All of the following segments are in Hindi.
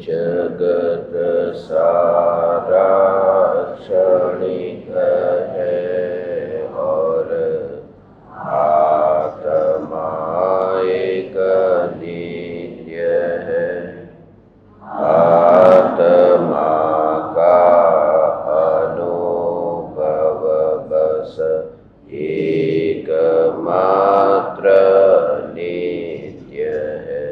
जगत सारा क्षणिक है और आत्मा एक नित्य है। आत्मा का अनुभव बस एकमात्र नित्य है।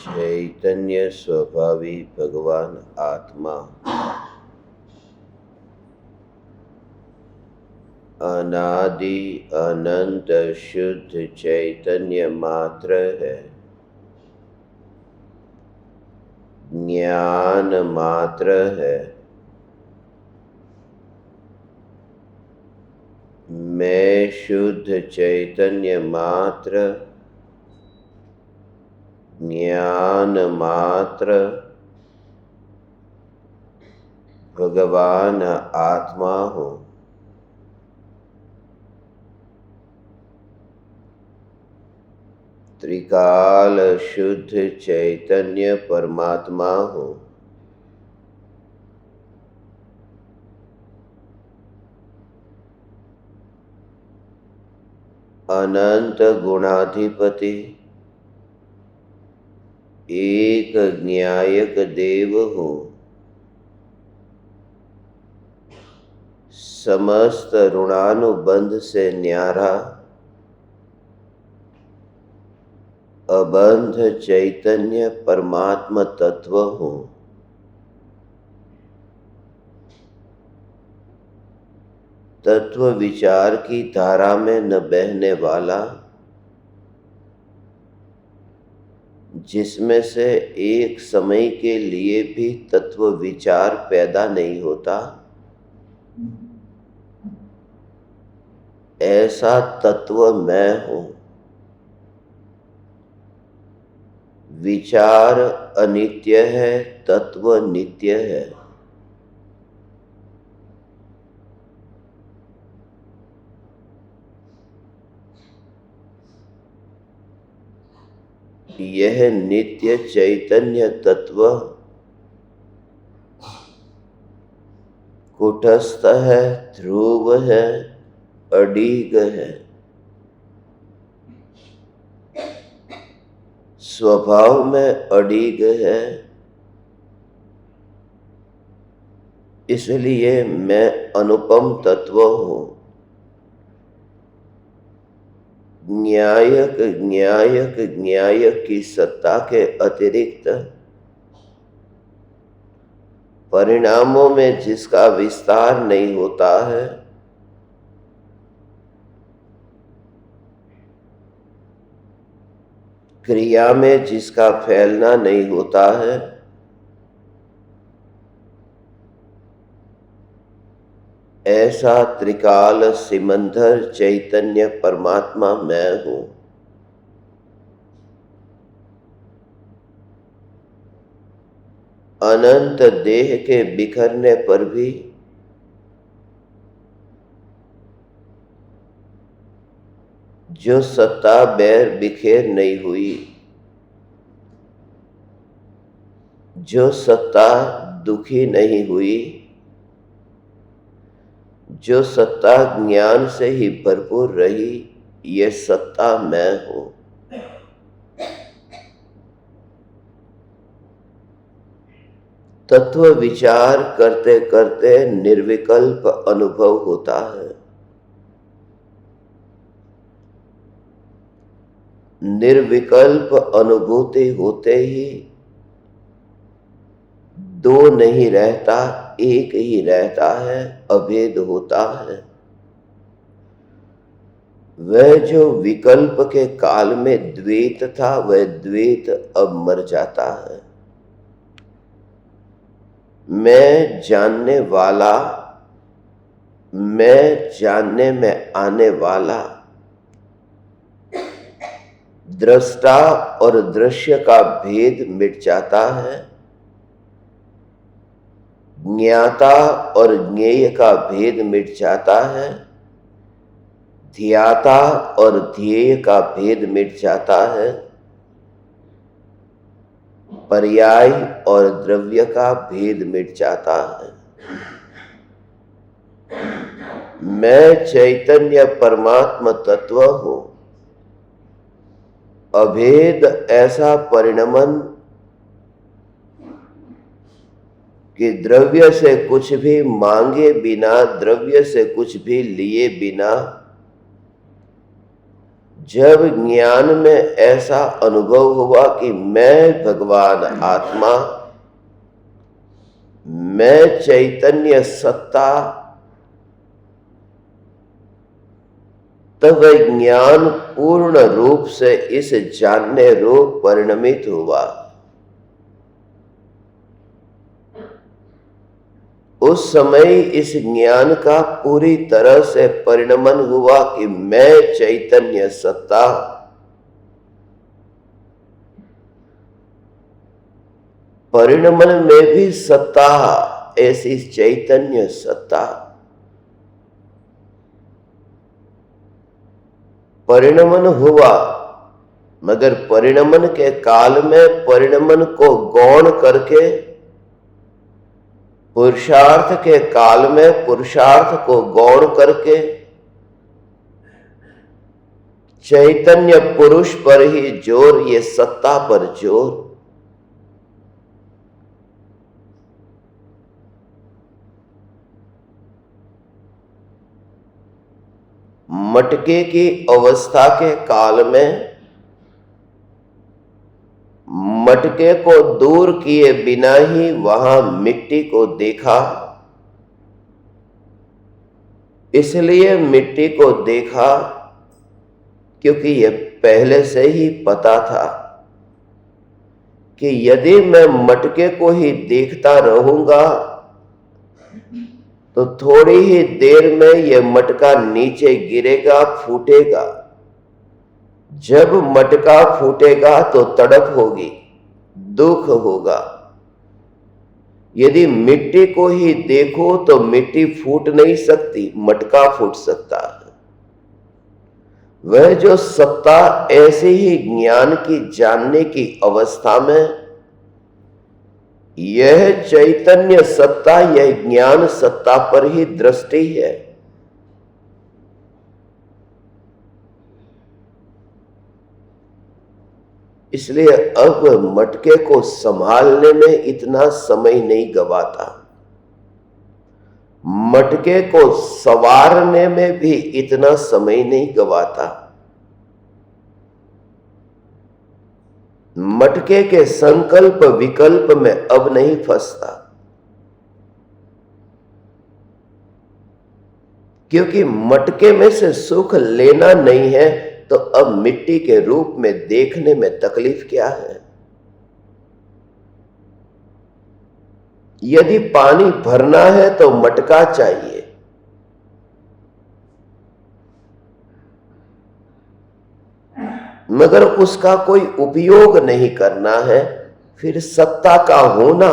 चैतन्य स्वभावी भगवान आत्मा अनादि अनंत शुद्ध चैतन्य मात्र है, ज्ञान मात्र है। मैं शुद्ध चैतन्य मात्र, ज्ञान मात्र, भगवान आत्मा हूँ। त्रिकाल शुद्ध चैतन्य परमात्मा हूँ। अनंत गुणाधिपति एक न्यायक देव हूँ। समस्त ऋणानुबंध से न्यारा अबंध चैतन्य परमात्म तत्व हूँ। तत्व विचार की धारा में न बहने वाला, जिसमें से एक समय के लिए भी तत्व विचार पैदा नहीं होता, ऐसा तत्व मैं हूँ। विचार अनित्य है, तत्व नित्य है। यह नित्य चैतन्य तत्व कुटस्थ है, ध्रुव है, अडिग है। स्वभाव में अडिग है, इसलिए मैं अनुपम तत्व हूँ। न्यायक न्यायक न्यायक की सत्ता के अतिरिक्त परिणामों में जिसका विस्तार नहीं होता है, क्रिया में जिसका फैलना नहीं होता है, ऐसा त्रिकाल सिमंदर चैतन्य परमात्मा मैं हूँ। अनंत देह के बिखरने पर भी जो सत्ता बैर बिखेर नहीं हुई, जो सत्ता दुखी नहीं हुई, जो सत्ता ज्ञान से ही भरपूर रही, ये सत्ता मैं हूँ। तत्व विचार करते करते निर्विकल्प अनुभव होता है। निर्विकल्प अनुभूति होते ही दो नहीं रहता, एक ही रहता है, अभेद होता है। वह जो विकल्प के काल में द्वैत था, वह द्वैत अब मर जाता है। मैं जानने वाला मैं जानने में आने वाला दृष्टा और दृश्य का भेद मिट जाता है, ज्ञाता और ज्ञेय का भेद मिट जाता है, ध्याता और ध्येय का भेद मिट जाता है, पर्याय और द्रव्य का भेद मिट जाता है। मैं चैतन्य परमात्मा तत्व हूं। अभेद ऐसा परिणमन कि द्रव्य से कुछ भी मांगे बिना, द्रव्य से कुछ भी लिए बिना, जब ज्ञान में ऐसा अनुभव हुआ कि मैं भगवान आत्मा, मैं चैतन्य सत्ता, तब ज्ञान पूर्ण रूप से इस जानने रूप परिणमित हुआ। उस समय इस ज्ञान का पूरी तरह से परिणमन हुआ कि मैं चैतन्य सत्ता, परिणमन में भी सत्ता, ऐसी चैतन्य सत्ता। परिणमन हुआ, मगर परिणमन के काल में परिणमन को गौण करके, पुरुषार्थ के काल में पुरुषार्थ को गौण करके, चैतन्य पुरुष पर ही जोर, ये सत्ता पर जोर। मटके की अवस्था के काल में मटके को दूर किए बिना ही वहां मिट्टी को देखा, इसलिए मिट्टी को देखा क्योंकि यह पहले से ही पता था कि यदि मैं मटके को ही देखता रहूंगा तो थोड़ी ही देर में यह मटका नीचे गिरेगा, फूटेगा। जब मटका फूटेगा तो तड़प होगी, दुख होगा। यदि मिट्टी को ही देखो तो मिट्टी फूट नहीं सकती, मटका फूट सकता है। वह जो सत्ता ऐसे ही ज्ञान की जानने की अवस्था में, यह चैतन्य सत्ता, यह ज्ञान सत्ता पर ही दृष्टि है। इसलिए अब मटके को संभालने में इतना समय नहीं गवाता, मटके को संवारने में भी इतना समय नहीं गवाता। मटके के संकल्प विकल्प में अब नहीं फंसता, क्योंकि मटके में से सुख लेना नहीं है तो अब मिट्टी के रूप में देखने में तकलीफ क्या है। यदि पानी भरना है तो मटका चाहिए, मगर उसका कोई उपयोग नहीं करना है, फिर सत्ता का होना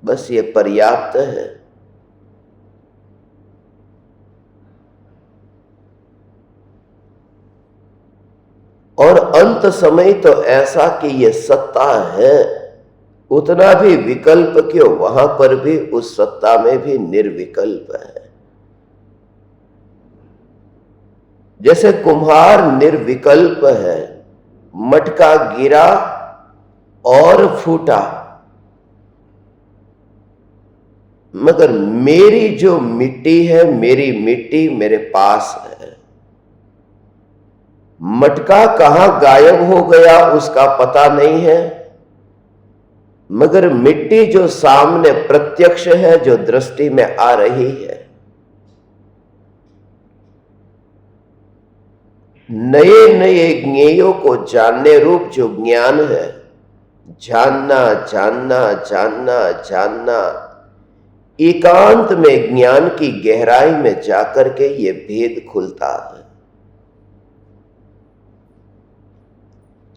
बस ये पर्याप्त है। और अंत समय तो ऐसा कि ये सत्ता है, उतना भी विकल्प क्यों, वहां पर भी उस सत्ता में भी निर्विकल्प है। जैसे कुम्हार निर्विकल्प है, मटका गिरा और फूटा, मगर मेरी जो मिट्टी है, मेरी मिट्टी मेरे पास है। मटका कहां गायब हो गया उसका पता नहीं है, मगर मिट्टी जो सामने प्रत्यक्ष है, जो दृष्टि में आ रही है। नए नए ज्ञेयों को जानने रूप जो ज्ञान है, जानना जानना जानना जानना, एकांत में ज्ञान की गहराई में जाकर के ये भेद खुलता है।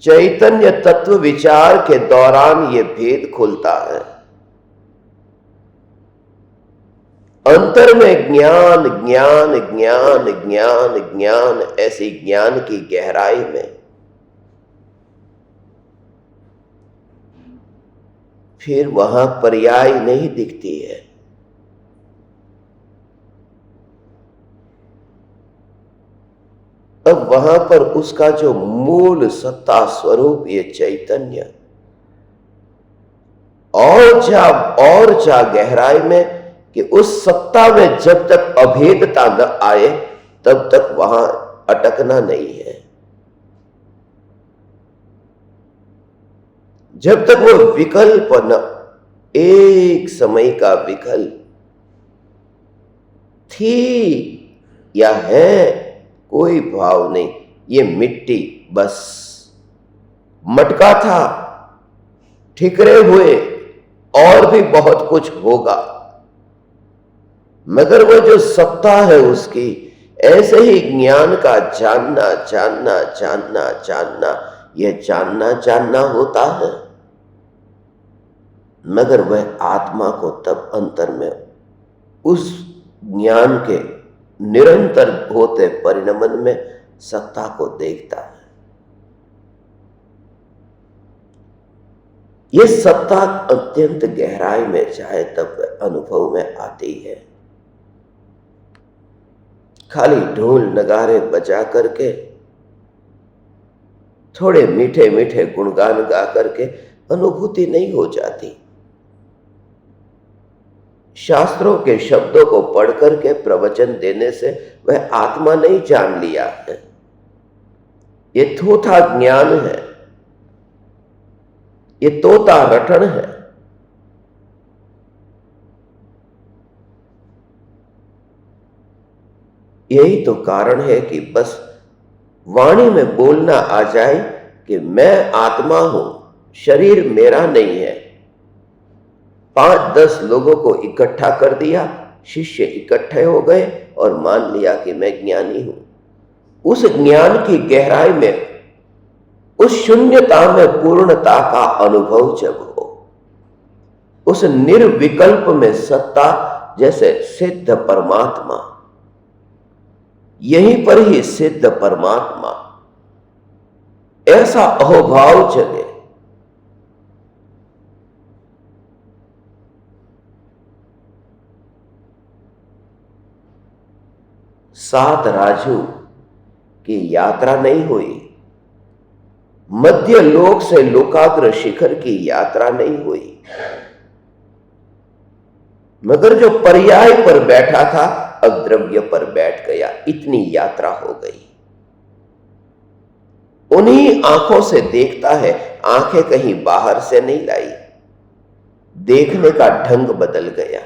चैतन्य तत्व विचार के दौरान ये भेद खुलता है। अंतर में ज्ञान ज्ञान ज्ञान ज्ञान ज्ञान, ऐसी ज्ञान की गहराई में फिर वहां पर्याय नहीं दिखती है। अब वहां पर उसका जो मूल सत्ता स्वरूप ये चैतन्य और जा गहराई में, कि उस सत्ता में जब तक अभेदता न आए तब तक वहां अटकना नहीं है। जब तक वो विकल्प न, एक समय का विकल्प थी या है, कोई भाव नहीं, ये मिट्टी बस, मटका था, ठिकरे हुए, और भी बहुत कुछ होगा, मगर वो जो सत्ता है उसकी, ऐसे ही ज्ञान का जानना जानना जानना जानना, यह जानना जानना होता है। मगर वह आत्मा को तब अंतर में उस ज्ञान के निरंतर होते परिणमन में सत्ता को देखता है। यह सत्ता अत्यंत गहराई में जाए तब अनुभव में आती है। खाली ढोल नगारे बजा करके, थोड़े मीठे मीठे गुणगान गा करके अनुभूति नहीं हो जाती। शास्त्रों के शब्दों को पढ़ करके प्रवचन देने से वह आत्मा नहीं जान लिया है। ये थोथा ज्ञान है, ये तोता रटन है। यही तो कारण है कि बस वाणी में बोलना आ जाए कि मैं आत्मा हूं, शरीर मेरा नहीं है। 5-10 लोगों को इकट्ठा कर दिया, शिष्य इकट्ठे हो गए और मान लिया कि मैं ज्ञानी हूं। उस ज्ञान की गहराई में, उस शून्यता में पूर्णता का अनुभव जब हो, उस निर्विकल्प में सत्ता जैसे सिद्ध परमात्मा, यहीं पर ही सिद्ध परमात्मा, ऐसा अहोभाव जगे। सात राजू की यात्रा नहीं हुई, मध्य लोक से लोकाग्र शिखर की यात्रा नहीं हुई, मगर जो पर्याय पर बैठा था अब द्रव्य पर बैठ गया, इतनी यात्रा हो गई। उन्हीं आंखों से देखता है, आंखें कहीं बाहर से नहीं लाई, देखने का ढंग बदल गया।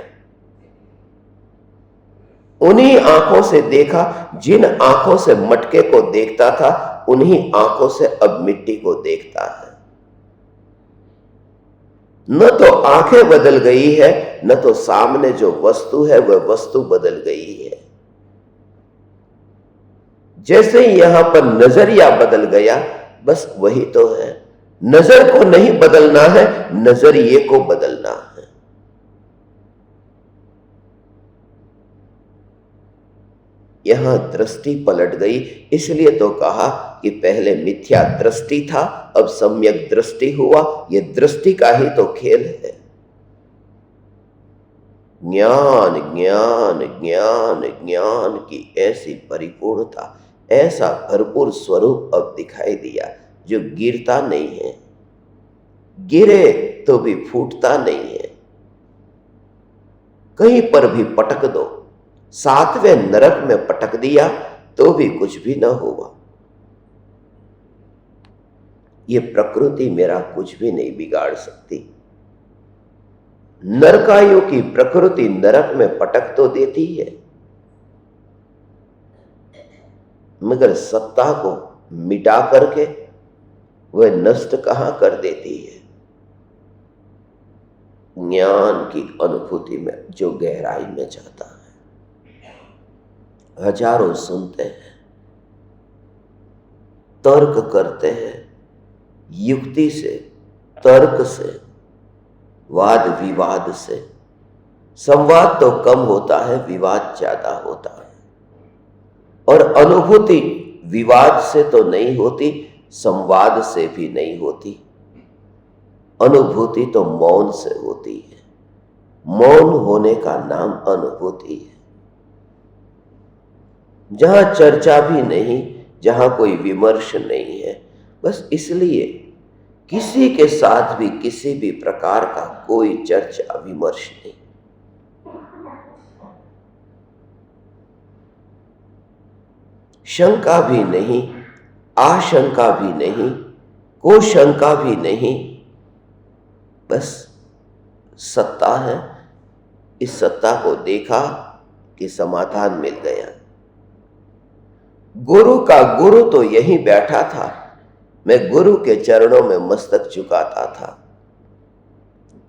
उन्हीं आंखों से देखा, जिन आंखों से मटके को देखता था उन्हीं आंखों से अब मिट्टी को देखता है। न तो आंखें बदल गई है, न तो सामने जो वस्तु है वह वस्तु बदल गई है। जैसे ही यहां पर नजरिया बदल गया, बस वही तो है। नजर को नहीं बदलना है, नजरिए को बदलना है। यहां दृष्टि पलट गई, इसलिए तो कहा कि पहले मिथ्या दृष्टि था, अब सम्यक दृष्टि हुआ। यह दृष्टि का ही तो खेल है। ज्ञान ज्ञान ज्ञान ज्ञान की ऐसी परिपूर्णता, ऐसा भरपूर स्वरूप अब दिखाई दिया जो गिरता नहीं है, गिरे तो भी फूटता नहीं है। कहीं पर भी पटक दो, 7वें नरक में पटक दिया तो भी कुछ भी न होगा। ये प्रकृति मेरा कुछ भी नहीं बिगाड़ सकती। नरकाइयों की प्रकृति नरक में पटक तो देती है, मगर सत्ता को मिटा करके वह नष्ट कहां कर देती है। ज्ञान की अनुभूति में जो गहराई में जाता है। हजारों सुनते हैं, तर्क करते हैं, युक्ति से, तर्क से, वाद विवाद से। संवाद तो कम होता है, विवाद ज्यादा होता है। और अनुभूति विवाद से तो नहीं होती, संवाद से भी नहीं होती। अनुभूति तो मौन से होती है। मौन होने का नाम अनुभूति है। जहां चर्चा भी नहीं, जहां कोई विमर्श नहीं है, बस इसलिए किसी के साथ भी किसी भी प्रकार का कोई चर्चा विमर्श नहीं। शंका भी नहीं, आशंका भी नहीं, कुशंका भी नहीं, बस सत्ता है। इस सत्ता को देखा कि समाधान मिल गया। गुरु का गुरु तो यहीं बैठा था, मैं गुरु के चरणों में मस्तक झुकाता था।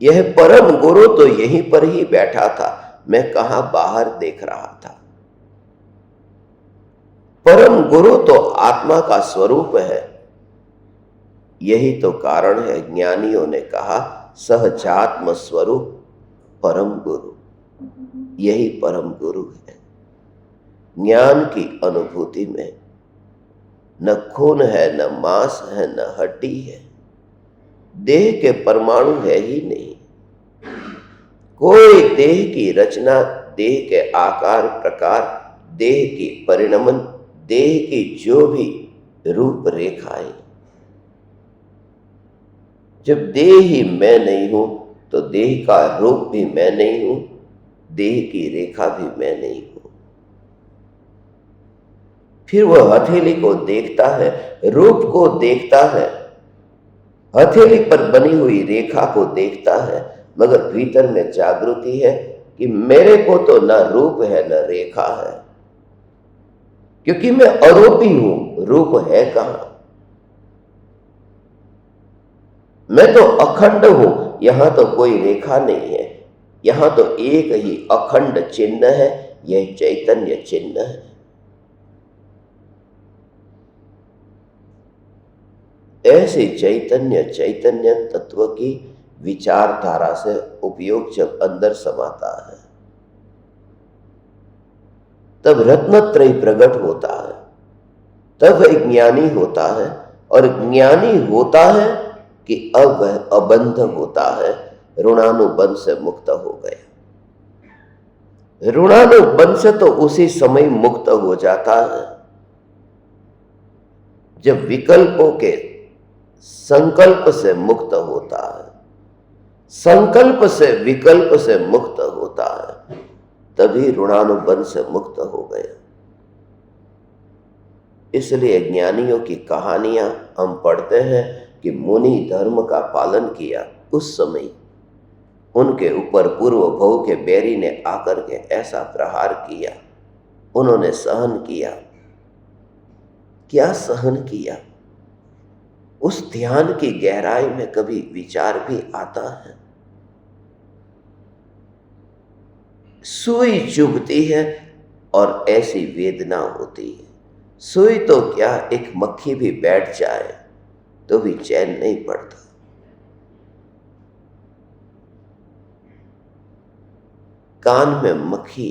यह परम गुरु तो यहीं पर ही बैठा था, मैं कहां बाहर देख रहा था। परम गुरु तो आत्मा का स्वरूप है। यही तो कारण है ज्ञानियों ने कहा सहजात्म स्वरूप परम गुरु। यही परम गुरु है। ज्ञान की अनुभूति में न खून है, न मांस है, न हड्डी है। देह के परमाणु है ही नहीं। कोई देह की रचना, देह के आकार प्रकार, देह की परिणमन, देह की जो भी रूप रेखाएं, जब देह ही मैं नहीं हूं तो देह का रूप भी मैं नहीं हूं, देह की रेखा भी मैं नहीं हूं। फिर वह हथेली को देखता है, रूप को देखता है, हथेली पर बनी हुई रेखा को देखता है, मगर भीतर में जागृति है कि मेरे को तो न रूप है न रेखा है, क्योंकि मैं अरूपी हूं। रूप है कहां? मैं तो अखंड हूं, यहां तो कोई रेखा नहीं है। यहां तो एक ही अखंड चिन्ह है, यह चैतन्य चिन्ह है। ऐसे चैतन्य तत्व की विचारधारा से उपयोग जब अंदर समाता है, तब रत्नत्रय प्रकट होता है, तब एक ज्ञानी होता है। और ज्ञानी होता है कि अब वह अबंध होता है, ऋणानुबंध से मुक्त हो गया। ऋणानुबंध से तो उसी समय मुक्त हो जाता है जब विकल्पों के संकल्प से मुक्त होता है, संकल्प से विकल्प से मुक्त होता है, तभी ऋणानुबंध से मुक्त हो गया। इसलिए ज्ञानियों की कहानियां हम पढ़ते हैं कि मुनि धर्म का पालन किया, उस समय उनके ऊपर पूर्व भव के बैरी ने आकर के ऐसा प्रहार किया, उन्होंने सहन किया। क्या सहन किया? उस ध्यान की गहराई में कभी विचार भी आता है? सुई चुभती है और ऐसी वेदना होती है। सुई तो क्या, एक मक्खी भी बैठ जाए तो भी चैन नहीं पड़ता। कान में मक्खी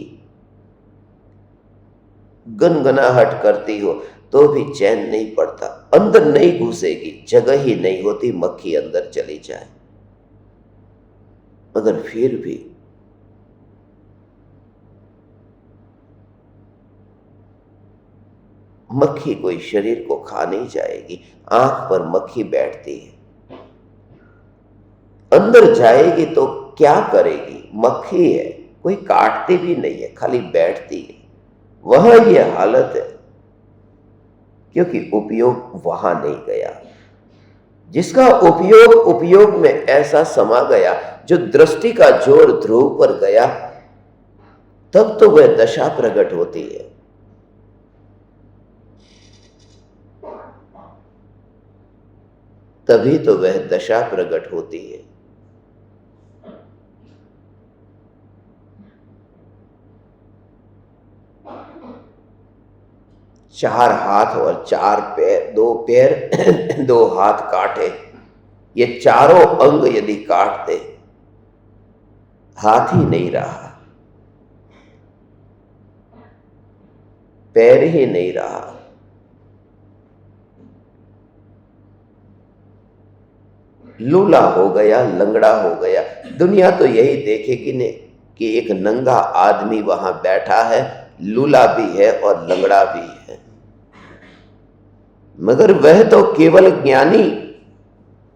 गुनगुनाहट करती हो तो भी चैन नहीं पड़ता। अंदर नहीं घुसेगी, जगह ही नहीं होती मक्खी अंदर चली जाए, मगर फिर भी मक्खी कोई शरीर को खा नहीं जाएगी। आंख पर मक्खी बैठती है, अंदर जाएगी तो क्या करेगी? मक्खी है, कोई काटती भी नहीं है, खाली बैठती है। वहां यह हालत है क्योंकि उपयोग वहां नहीं गया। जिसका उपयोग में ऐसा समा गया, जो दृष्टि का जोर ध्रुव पर गया, तब तो वह दशा प्रकट होती है। तभी तो वह दशा प्रकट होती है। 4 हाथ और 4 पैर, 2 पैर 2 हाथ काटे, ये चारों अंग यदि काट दे, हाथ ही नहीं रहा, पैर ही नहीं रहा। लूला हो गया, लंगड़ा हो गया। दुनिया तो यही देखेगी ने कि एक नंगा आदमी वहां बैठा है, लूला भी है और लंगड़ा भी है, मगर वह तो केवल ज्ञानी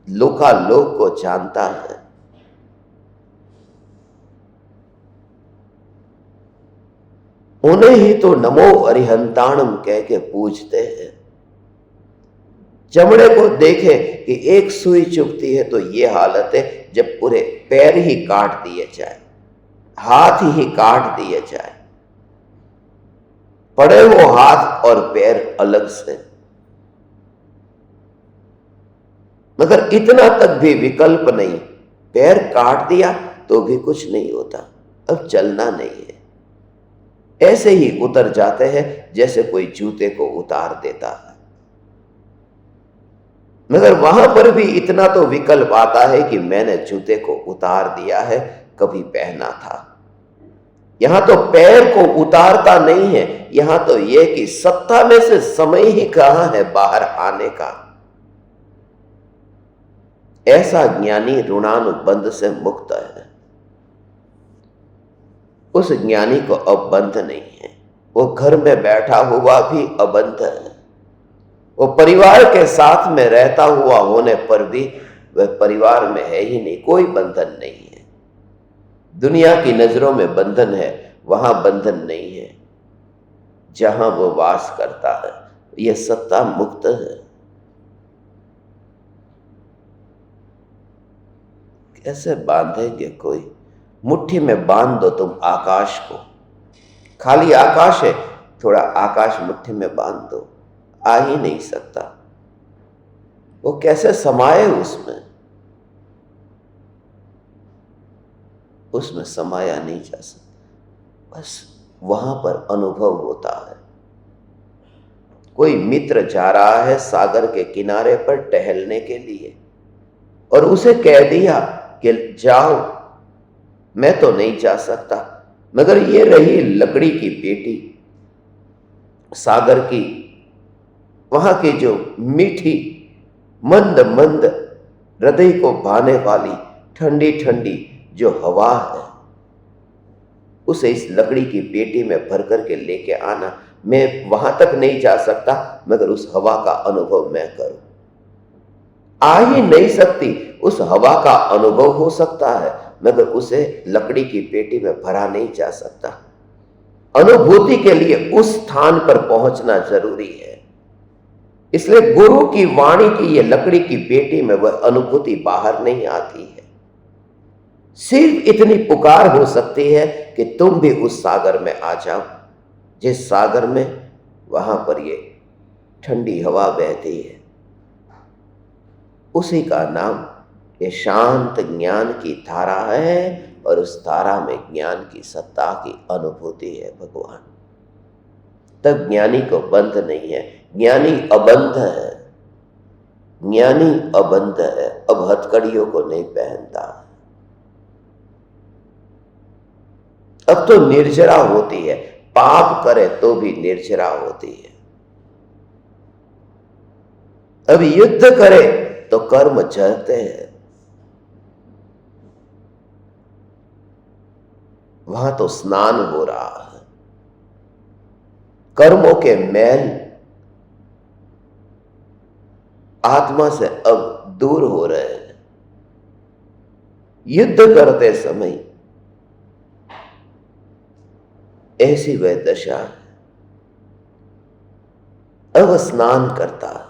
लोकालोक को जानता है। उन्हें ही तो नमो अरिहंताणम कह के पूजते हैं। चमड़े को देखे कि एक सुई चुभती है तो ये हालत है, जब पूरे पैर ही काट दिए जाए, हाथ ही काट दिए जाए, पड़े वो हाथ और पैर अलग से। मगर इतना तक भी विकल्प नहीं, पैर काट दिया तो भी कुछ नहीं होता, अब चलना नहीं है। ऐसे ही उतर जाते हैं जैसे कोई जूते को उतार देता है। मगर वहां पर भी इतना तो विकल्प आता है कि मैंने जूते को उतार दिया है, कभी पहना था। यहां तो पैर को उतारता नहीं है, यहां तो यह कि सत्ता में से समय ही कहां है बाहर आने का। ऐसा ज्ञानी ऋणानुबंध से मुक्त है। उस ज्ञानी को अब बंध नहीं है। वो घर में बैठा हुआ भी अबंध है। वो परिवार के साथ में रहता हुआ होने पर भी वह परिवार में है ही नहीं, कोई बंधन नहीं है। दुनिया की नजरों में बंधन है, वहां बंधन नहीं है। जहां वो वास करता है यह सत्ता मुक्त है। कैसे बांधेंगे कोई? मुट्ठी में बांध दो तुम आकाश को, खाली आकाश है, थोड़ा आकाश मुट्ठी में बांध दो, आ ही नहीं सकता। वो कैसे समाये उसमें समाया नहीं जा सकता। बस वहां पर अनुभव होता है। कोई मित्र जा रहा है सागर के किनारे पर टहलने के लिए और उसे कह दिया कि जाओ, मैं तो नहीं जा सकता। मगर ये रही लकड़ी की पेटी, सागर की, वहां की जो मीठी मंद मंद हृदय को भाने वाली ठंडी ठंडी जो हवा है, उसे इस लकड़ी की पेटी में भर करके लेके आना। मैं वहां तक नहीं जा सकता, मगर उस हवा का अनुभव मैं करूं। आ ही नहीं सकती, उस हवा का अनुभव हो सकता है, मगर उसे लकड़ी की पेटी में भरा नहीं जा सकता। अनुभूति के लिए उस स्थान पर पहुंचना जरूरी है। इसलिए गुरु की वाणी की ये लकड़ी की पेटी में वह अनुभूति बाहर नहीं आती है। सिर्फ इतनी पुकार हो सकती है कि तुम भी उस सागर में आ जाओ, जिस सागर में वहां पर ये ठंडी हवा बहती है। उसी का नाम ये शांत ज्ञान की धारा है और उस धारा में ज्ञान की सत्ता की अनुभूति है भगवान। तब ज्ञानी को बंध नहीं है, ज्ञानी अबंध है। ज्ञानी अबंध है, अब हथकड़ियों को नहीं पहनता। अब तो निर्जरा होती है, पाप करे तो भी निर्जरा होती है। अब युद्ध करे तो कर्म जरते हैं। वहां तो स्नान हो रहा है, कर्मों के मैल आत्मा से अब दूर हो रहे हैं। युद्ध करते समय ऐसी वह दशा है। अब स्नान करता है,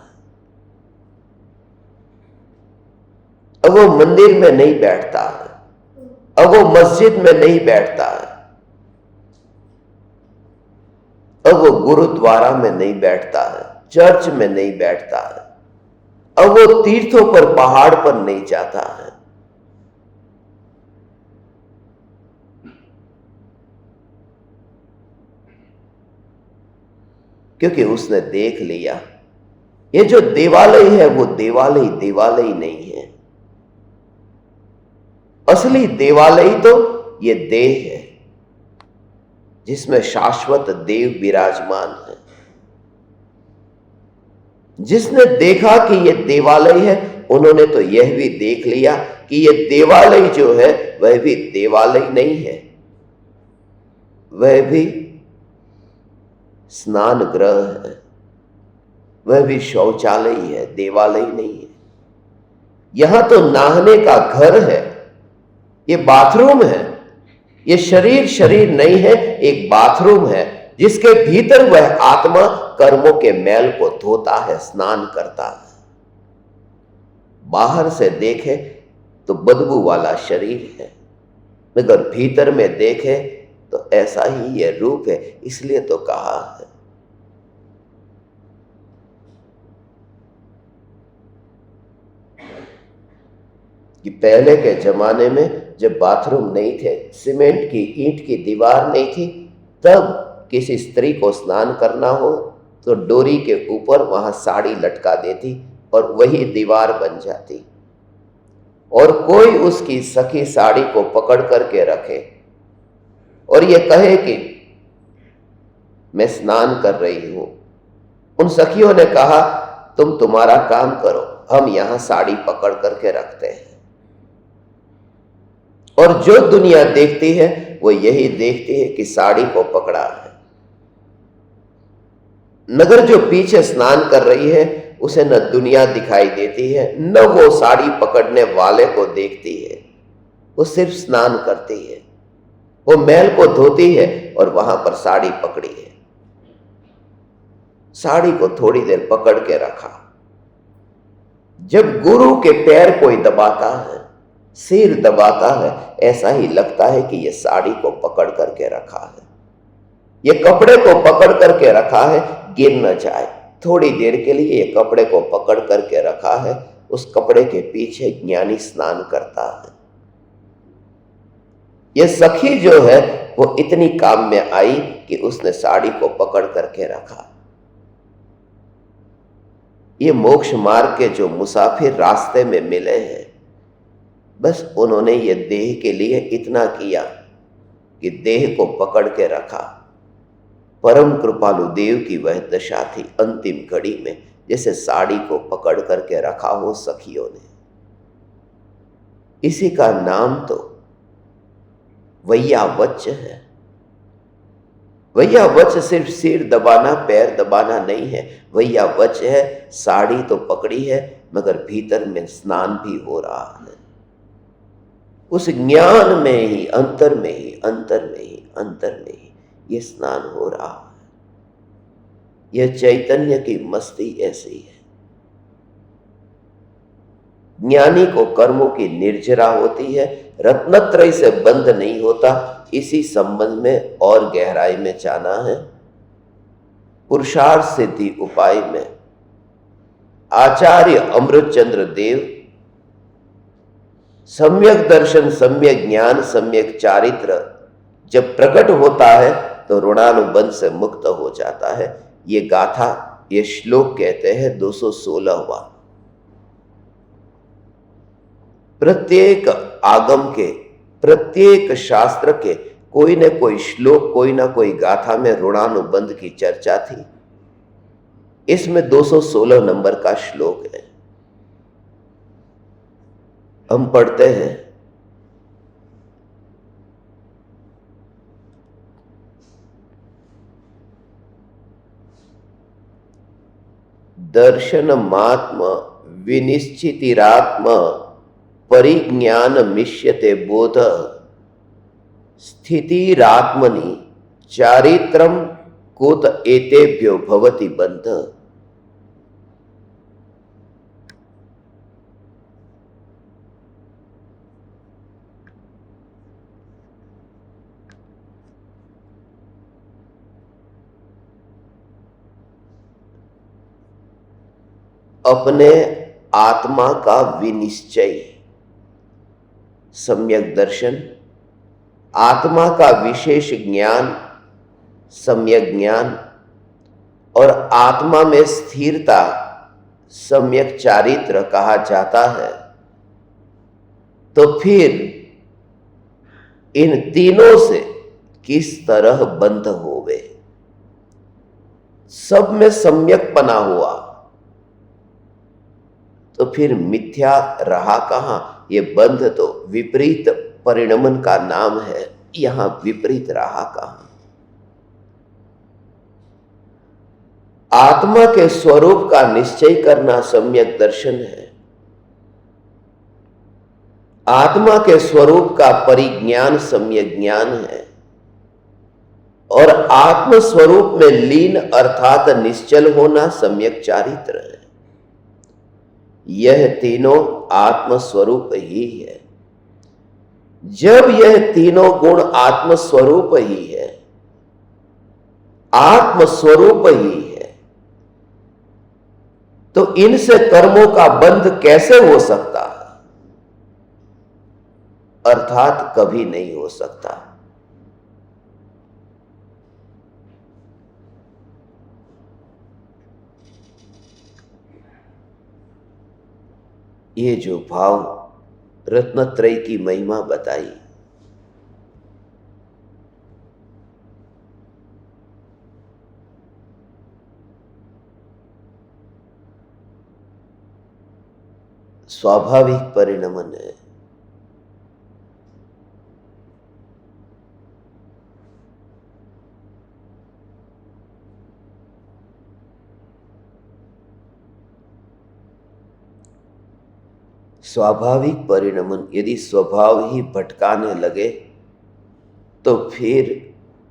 अब वो मंदिर में नहीं बैठता है, अब वो मस्जिद में नहीं बैठता है, अब वो गुरुद्वारा में नहीं बैठता है, चर्च में नहीं बैठता है, अब वो तीर्थों पर पहाड़ पर नहीं जाता है। क्योंकि उसने देख लिया ये जो देवालय है वो देवालय नहीं है। असली देवालय तो ये देह है जिसमें शाश्वत देव विराजमान है। जिसने देखा कि ये देवालय है, उन्होंने तो यह भी देख लिया कि ये देवालय जो है वह भी देवालय नहीं है, वह भी स्नान गृह है, वह भी शौचालय है, देवालय नहीं है। यहां तो नहाने का घर है, ये बाथरूम है। ये शरीर नहीं है, एक बाथरूम है जिसके भीतर वह आत्मा कर्मों के मैल को धोता है, स्नान करता है। बाहर से देखे तो बदबू वाला शरीर है, मगर भीतर में देखे तो ऐसा ही यह रूप है। इसलिए तो कहा है कि पहले के जमाने में जब बाथरूम नहीं थे, सीमेंट की ईंट की दीवार नहीं थी, तब किसी स्त्री को स्नान करना हो तो डोरी के ऊपर वहां साड़ी लटका देती और वही दीवार बन जाती। और कोई उसकी सखी साड़ी को पकड़ करके रखे और ये कहे कि मैं स्नान कर रही हूं। उन सखियों ने कहा तुम तुम्हारा काम करो, हम यहां साड़ी पकड़ करके रखते हैं। और जो दुनिया देखती है वो यही देखती है कि साड़ी को पकड़ा है, मगर जो पीछे स्नान कर रही है उसे न दुनिया दिखाई देती है, न वो साड़ी पकड़ने वाले को देखती है। वो सिर्फ स्नान करती है, वो मैल को धोती है और वहां पर साड़ी पकड़ी है। साड़ी को थोड़ी देर पकड़ के रखा। जब गुरु के पैर कोई दबाता है, सिर दबाता है, ऐसा ही लगता है कि ये साड़ी को पकड़ करके रखा है, ये कपड़े को पकड़ करके रखा है, गिर न जाए। थोड़ी देर के लिए ये कपड़े को पकड़ करके रखा है, उस कपड़े के पीछे ज्ञानी स्नान करता है। ये सखी जो है वो इतनी काम में आई कि उसने साड़ी को पकड़ करके रखा। ये मोक्ष मार्ग के जो मुसाफिर रास्ते में मिले हैं, बस उन्होंने ये देह के लिए इतना किया कि देह को पकड़ के रखा। परम कृपालु देव की वह दशा थी अंतिम घड़ी में, जैसे साड़ी को पकड़ करके रखा हो सखियों ने। इसी का नाम तो वैयावच है। वैयावच सिर्फ सिर दबाना, पैर दबाना नहीं है। वैयावच है, साड़ी तो पकड़ी है मगर भीतर में स्नान भी हो रहा है। उस ज्ञान में ही, अंतर में ही ये स्नान हो रहा है। यह चैतन्य की मस्ती ऐसी है। ज्ञानी को कर्मों की निर्जरा होती है, रत्नत्रय से बंध नहीं होता। इसी संबंध में और गहराई में जाना है। पुरुषार्थ सिद्धि उपाय में आचार्य अमृतचंद्र देव सम्यक दर्शन, सम्यक ज्ञान, सम्यक चारित्र जब प्रकट होता है तो ऋणानुबंध से मुक्त हो जाता है। ये गाथा, ये श्लोक कहते हैं 216वां। प्रत्येक आगम के, प्रत्येक शास्त्र के कोई न कोई श्लोक, कोई ना कोई गाथा में ऋणानुबंध की चर्चा थी। इसमें 216 नंबर का श्लोक है। हम पढ़ते हैं, दर्शनमात्म विनिश्चितिरात्म परिज्ञान मिष्यते बोध स्थितिरात्मनि चारित्रम कुत एतेभ्यो भवति बंध। अपने आत्मा का विनिश्चय, सम्यक दर्शन, आत्मा का विशेष ज्ञान, सम्यक ज्ञान, और आत्मा में स्थिरता सम्यक चारित्र कहा जाता है, तो फिर इन तीनों से किस तरह बंध होवे? सब में सम्यक पना हुआ तो फिर मिथ्या रहा कहां? ये बंध तो विपरीत परिणमन का नाम है, यहां विपरीत रहा कहां? आत्मा के स्वरूप का निश्चय करना सम्यक दर्शन है। आत्मा के स्वरूप का परिज्ञान सम्यक ज्ञान है और आत्म स्वरूप में लीन अर्थात निश्चल होना सम्यक चारित्र है। यह तीनों आत्म स्वरूप ही है। जब यह तीनों गुण आत्म स्वरूप ही है, आत्म स्वरूप ही है, तो इनसे कर्मों का बंध कैसे हो सकता है? अर्थात कभी नहीं हो सकता। ये जो भाव रत्नत्रय की महिमा बताई, स्वाभाविक परिणमन है। स्वाभाविक परिणमन यदि स्वभाव ही भटकाने लगे तो फिर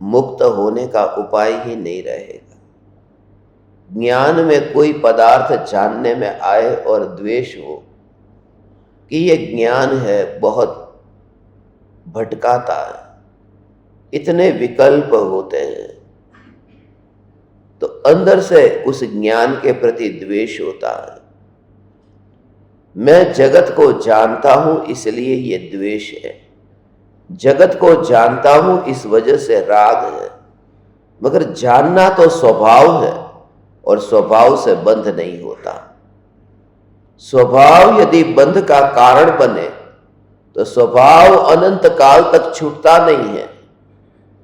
मुक्त होने का उपाय ही नहीं रहेगा। ज्ञान में कोई पदार्थ जानने में आए और द्वेष हो कि ये ज्ञान है, बहुत भटकाता है, इतने विकल्प होते हैं, तो अंदर से उस ज्ञान के प्रति द्वेष होता है। मैं जगत को जानता हूं इसलिए ये द्वेष है, जगत को जानता हूं इस वजह से राग है। मगर जानना तो स्वभाव है और स्वभाव से बंध नहीं होता। स्वभाव यदि बंध का कारण बने तो स्वभाव अनंत काल तक छूटता नहीं है,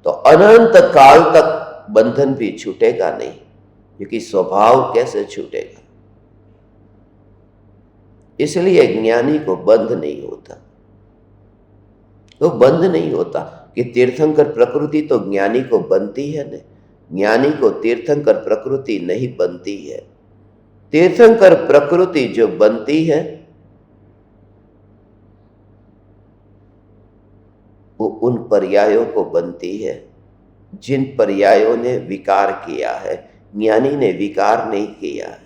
तो अनंत काल तक बंधन भी छूटेगा नहीं, क्योंकि स्वभाव कैसे छूटेगा? इसलिए ज्ञानी को बंध नहीं होता। तो बंध नहीं होता कि तीर्थंकर प्रकृति तो ज्ञानी को बनती है न, ज्ञानी को तीर्थंकर प्रकृति नहीं बनती है। तीर्थंकर प्रकृति जो बनती है वो उन पर्यायों को बनती है जिन पर्यायों ने विकार किया है, ज्ञानी ने विकार नहीं किया है।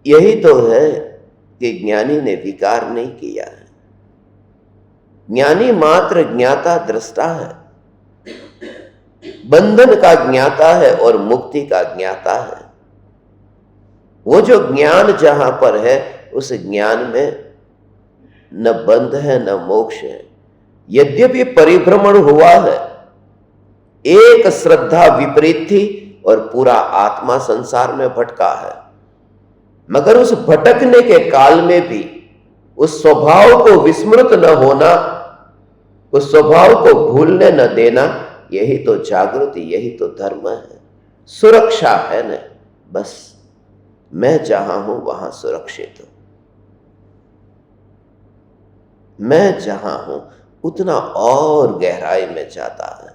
यही तो है कि ज्ञानी ने विकार नहीं किया है। ज्ञानी मात्र ज्ञाता दृष्टा है, बंधन का ज्ञाता है और मुक्ति का ज्ञाता है। वो जो ज्ञान जहां पर है उस ज्ञान में न बंध है न मोक्ष है। यद्यपि परिभ्रमण हुआ है, एक श्रद्धा विपरीत थी और पूरा आत्मा संसार में भटका है, मगर उस भटकने के काल में भी उस स्वभाव को विस्मृत न होना, उस स्वभाव को भूलने न देना, यही तो जागृति, यही तो धर्म है, सुरक्षा है न। बस मैं जहां हूं वहां सुरक्षित हूं। मैं जहां हूं उतना और गहराई में जाता है,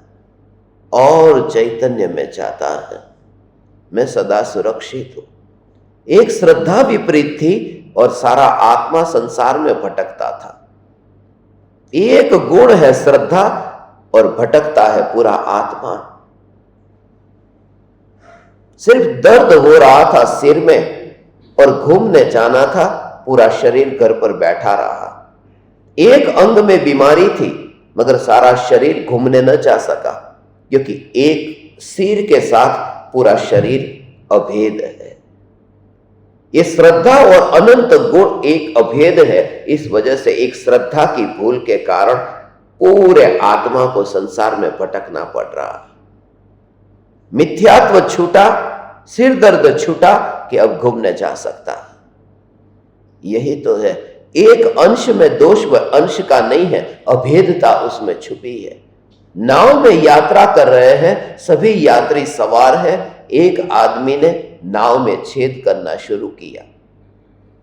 और चैतन्य में जाता है। मैं सदा सुरक्षित हूं। एक श्रद्धा विपरीत थी और सारा आत्मा संसार में भटकता था। एक गुण है श्रद्धा और भटकता है पूरा आत्मा। सिर्फ दर्द हो रहा था सिर में और घूमने जाना था, पूरा शरीर घर पर बैठा रहा। एक अंग में बीमारी थी मगर सारा शरीर घूमने न जा सका, क्योंकि एक सिर के साथ पूरा शरीर अभेद है। ये श्रद्धा और अनंत गुण एक अभेद है। इस वजह से एक श्रद्धा की भूल के कारण पूरे आत्मा को संसार में भटकना पड़ रहा है। मिथ्यात्व छूटा, सिर दर्द छूटा कि अब घूमने जा सकता है। यही तो है, एक अंश में दोष व अंश का नहीं है, अभेदता उसमें छुपी है। नाव में यात्रा कर रहे हैं, सभी यात्री सवार हैं। एक आदमी ने नाव में छेद करना शुरू किया।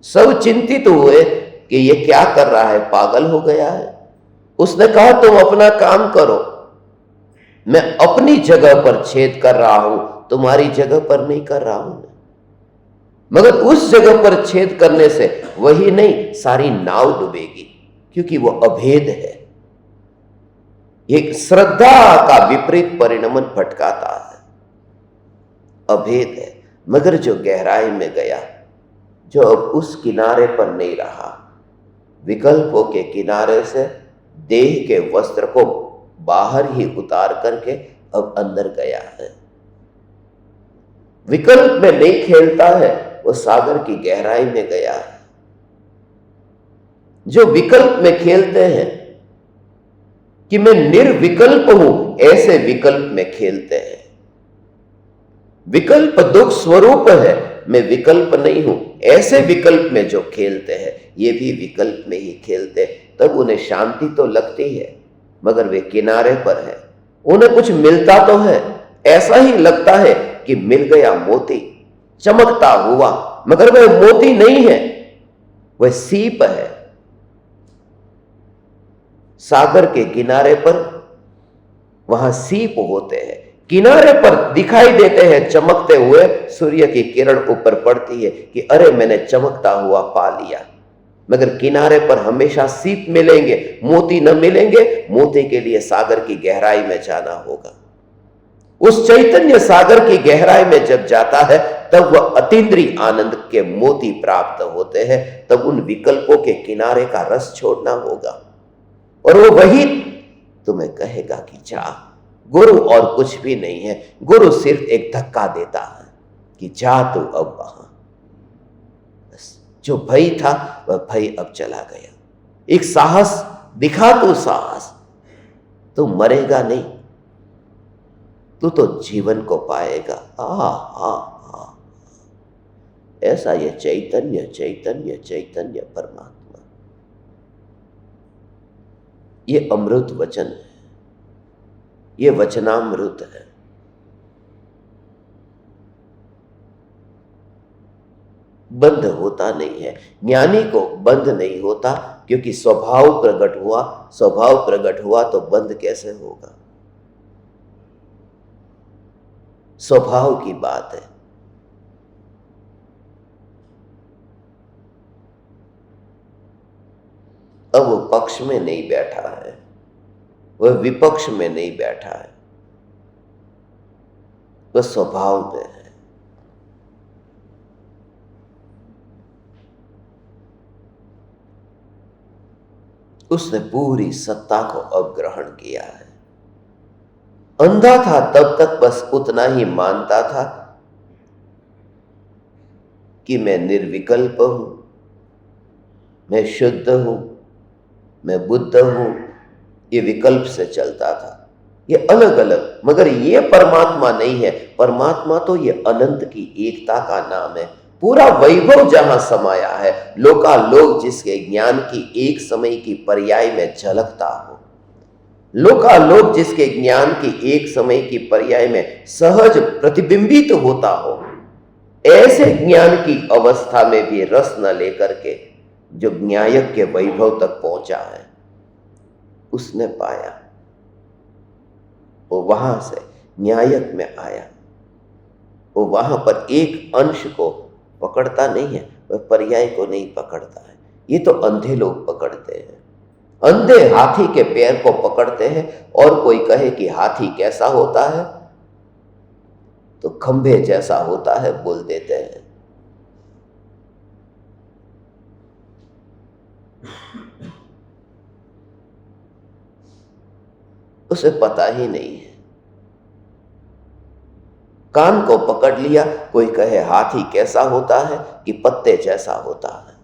सब चिंतित हुए कि ये क्या कर रहा है, पागल हो गया है। उसने कहा तुम अपना काम करो, मैं अपनी जगह पर छेद कर रहा हूं, तुम्हारी जगह पर नहीं कर रहा हूं। मगर उस जगह पर छेद करने से वही नहीं, सारी नाव डूबेगी, क्योंकि वो अभेद है। एक श्रद्धा का विपरीत परिणमन भटकाता है, अभेद है। मगर जो गहराई में गया, जो अब उस किनारे पर नहीं रहा, विकल्पों के किनारे से देह के वस्त्र को बाहर ही उतार करके अब अंदर गया है। विकल्प में नहीं खेलता है, वो सागर की गहराई में गया है। जो विकल्प में खेलते हैं कि मैं निर्विकल्प हूं, ऐसे विकल्प में खेलते हैं। विकल्प दुख स्वरूप है, मैं विकल्प नहीं हूं, ऐसे विकल्प में जो खेलते हैं, ये भी विकल्प में ही खेलते, तब उन्हें शांति तो लगती है, मगर वे किनारे पर है। उन्हें कुछ मिलता तो है, ऐसा ही लगता है कि मिल गया मोती, चमकता हुआ, मगर वह मोती नहीं है, वह सीप है। सागर के किनारे पर वहां सीप होते हैं, किनारे पर दिखाई देते हैं चमकते हुए, सूर्य की किरण ऊपर पड़ती है कि अरे मैंने चमकता हुआ पा लिया। मगर किनारे पर हमेशा सीप मिलेंगे, मोती न मिलेंगे। मोती के लिए सागर की गहराई में जाना होगा। उस चैतन्य सागर की गहराई में जब जाता है, तब वह अतीन्द्रिय आनंद के मोती प्राप्त होते हैं। तब उन विकल्पों के किनारे का रस छोड़ना होगा, और वो वही तुम्हें कहेगा कि जा। गुरु और कुछ भी नहीं है, गुरु सिर्फ एक धक्का देता है कि जा तू अब वहां। बस जो भय था वह भय अब चला गया। एक साहस दिखा, तू साहस, तू मरेगा नहीं, तू तो जीवन को पाएगा। ऐसा ये चैतन्य चैतन्य चैतन्य परमात्मा, ये अमृत वचन है, ये वचनामृत है। बंध होता नहीं है, ज्ञानी को बंध नहीं होता, क्योंकि स्वभाव प्रकट हुआ। स्वभाव प्रकट हुआ तो बंध कैसे होगा? स्वभाव की बात है। अब वो पक्ष में नहीं बैठा है, वह विपक्ष में नहीं बैठा है, वह स्वभाव में है। उसने पूरी सत्ता को अब ग्रहण किया है। अंधा था तब तक बस उतना ही मानता था कि मैं निर्विकल्प हूं, मैं शुद्ध हूं, मैं बुद्ध हूं। ये विकल्प से चलता था, ये अलग अलग। मगर ये परमात्मा नहीं है। परमात्मा तो ये अनंत की एकता का नाम है। पूरा वैभव जहां समाया है, लोकालोक जिसके ज्ञान की एक समय की पर्याय में झलकता हो, लोकालोक जिसके ज्ञान की एक समय की पर्याय में सहज प्रतिबिंबित होता हो, ऐसे ज्ञान की अवस्था में भी रस न लेकर के जो न्यायक के वैभव तक पहुंचा है, उसने पाया। वो वहां से न्यायक में आया। वो वहां पर एक अंश को पकड़ता नहीं है, वह पर्याय को नहीं पकड़ता है। ये तो अंधे लोग पकड़ते हैं। अंधे हाथी के पैर को पकड़ते हैं, और कोई कहे कि हाथी कैसा होता है, तो खंभे जैसा होता है बोल देते हैं। उसे पता ही नहीं है। कान को पकड़ लिया, कोई कहे हाथी कैसा होता है कि पत्ते जैसा होता है।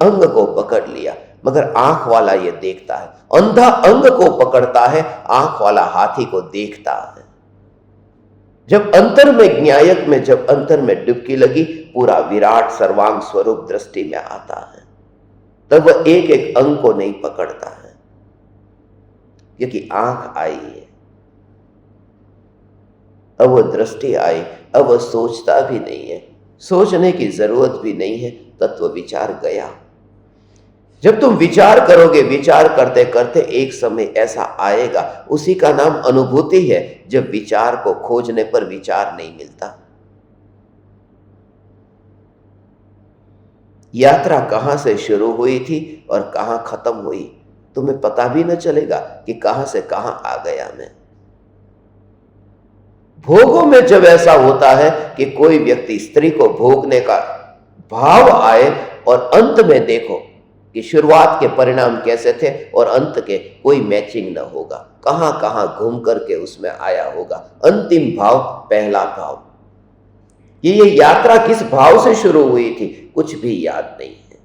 अंग को पकड़ लिया, मगर आंख वाला ये देखता है। अंधा अंग को पकड़ता है, आंख वाला हाथी को देखता है। जब अंतर में ज्ञायक में जब अंतर में डुबकी लगी, पूरा विराट सर्वांग स्वरूप दृष्टि में आता है। तब वह एक एक अंग को नहीं पकड़ता है, क्योंकि आंख आई है, अब वो दृष्टि आई, अब वह सोचता भी नहीं है, सोचने की जरूरत भी नहीं है, तत्व विचार गया। जब तुम विचार करोगे, विचार करते करते एक समय ऐसा आएगा, उसी का नाम अनुभूति है, जब विचार को खोजने पर विचार नहीं मिलता। यात्रा कहां से शुरू हुई थी और कहां खत्म हुई, तुम्हें पता भी न चलेगा कि कहां से कहां आ गया मैं। भोगों में जब ऐसा होता है कि कोई व्यक्ति स्त्री को भोगने का भाव आए और अंत में देखो कि शुरुआत के परिणाम कैसे थे और अंत के कोई मैचिंग न होगा, कहां कहां घूम करके उसमें आया होगा। अंतिम भाव पहला भाव, ये यात्रा किस भाव से शुरू हुई थी, कुछ भी याद नहीं है।